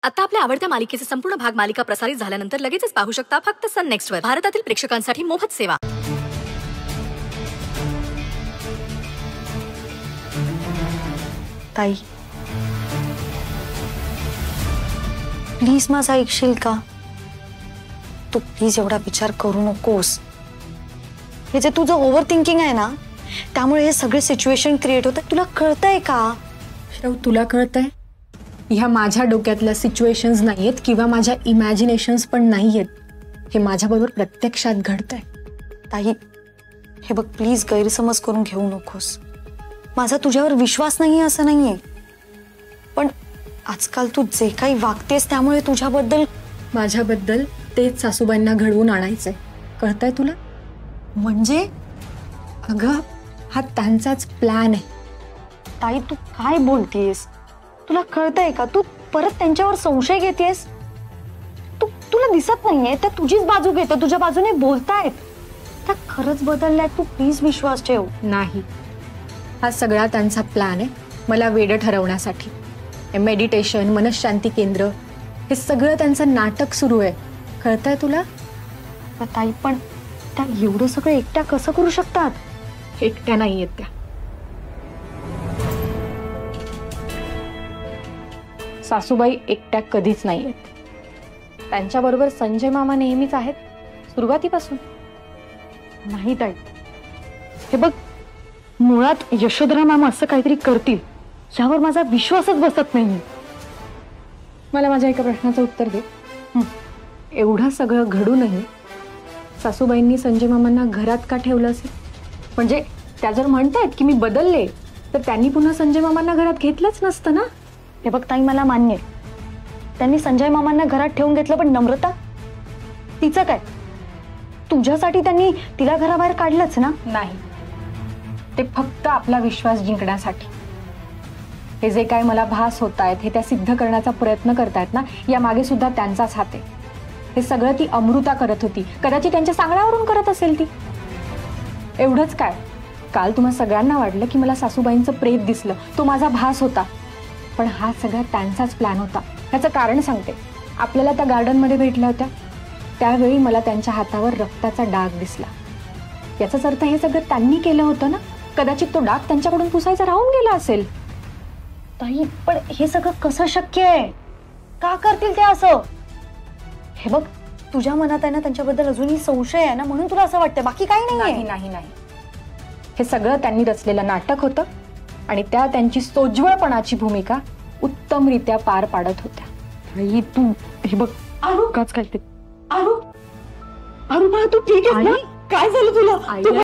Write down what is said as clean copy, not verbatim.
आता आपल्या आवडत्या मालिकेचे संपूर्ण भाग मालिका प्रसारित झाल्यानंतर लगेचच पाहू शकता फक्त सन नेक्स्ट वर. भारतातील प्रेक्षकांसाठी मोफत सेवा. ताई प्लीज माझा ऐकशील का? तू प्लीज एवढा विचार करू नकोस. हे जे तुझं ओव्हर थिंकिंग आहे ना, त्यामुळे हे सगळे सिच्युएशन क्रिएट होतात. तुला कळतंय का? श्रव, तुला कळतंय? ह्या माझ्या डोक्यातल्या सिच्युएशन्स नाहीयेत किंवा माझ्या इमॅजिनेशन्स पण नाहीयेत. हे माझ्याबरोबर प्रत्यक्षात घडतंय. ताई हे बघ, प्लीज गैरसमज करून घेऊ नकोस. माझा तुझ्यावर विश्वास नाहीये असं नाहीये, पण आजकाल तू जे काही वागतेस त्यामुळे तुझ्याबद्दल माझ्याबद्दल तेच सासूबाईंना घडवून आणायचंय. कळतंय तुला? म्हणजे अगं, हा त्यांचाच प्लॅन आहे. ताई तू काय बोलतेस? तुला कळतंय का? तू परत त्यांच्यावर संशय घेतेस. तुला दिसत नाहीये त्या तुझीच बाजू घेते, तुझ्या बाजूने बोलतायत. त्या खरंच बदलल्यात. तू प्लीज विश्वास ठेव. नाही, हा सगळा त्यांचा प्लॅन आहे मला वेडं ठरवण्यासाठी. हे मेडिटेशन, मनशांती केंद्र, हे सगळं त्यांचं नाटक सुरू आहे. कळतंय तुला? ताई पण त्या एवढं सगळं एकट्या कसं करू शकतात? एकट्या नाहीयेत त्या. सासूबाई एकट्या कधीच नाहीयेत. त्यांच्याबरोबर संजय मामा नेहमीच आहेत, सुरुवातीपासून. नाही ताई, हे बघ, मुळात यशोधरा मामा असं काहीतरी करतील यावर माझा विश्वासच बसत नाही. मला माझ्या एका प्रश्नाचं उत्तर दे. एवढं सगळं घडूनही सासूबाईंनी संजय मामांना घरात का ठेवलं असेल? म्हणजे त्या जर म्हणतायत की मी बदलले, तर त्यांनी पुन्हा संजय मामांना घरात घेतलंच नसतं ना. हे बघ ताई, मला मान्य आहे त्यांनी संजय मामांना घरात ठेवून घेतलं, पण नम्रता तिचं काय? तुझ्यासाठी त्यांनी तिला घराबाहेर काढलंच ना? नाही, ते फक्त आपला विश्वास जिंकण्यासाठी. हे जे काय मला भास होत आहेत, हे त्या सिद्ध करण्याचा प्रयत्न करतायत ना, या मागे सुद्धा त्यांचाच हात आहे. हे सगळं ती अमृता करत होती. कदाचित त्यांच्या सांगण्यावरून करत असेल ती. एवढंच काय, काल तुम्हा सगळ्यांना वाटलं की मला सासूबाईंचं प्रेत दिसलं, तो माझा भास होता, पण हा सगळा त्यांचाच प्लॅन होता. ह्याचं कारण सांगते. आपल्याला त्या गार्डनमध्ये भेटल्या होत्या, त्यावेळी मला त्यांच्या हातावर रक्ताचा डाग दिसला. याचाच अर्थ हे सगळं त्यांनी केलं होतं ना. कदाचित तो डाग त्यांच्याकडून पुसायचा राहून गेला असेल. ताई पण हे सगळं कसं शक्य आहे? का करतील ते असं? हे बघ, तुझ्या मनात आहे ना त्यांच्याबद्दल अजूनही संशय आहे ना, म्हणून तुला असं वाटतं, बाकी काही नाही. नाही, हे सगळं त्यांनी रचलेलं नाटक होतं आणि त्या त्यांची सोज्वळपणाची भूमिका उत्तमरित्या पार पाडत होत्या. ताई तू हे बघ, काच काय ते? अरू बाळा, तू ठीक आहेस ना? काय झालं तुला?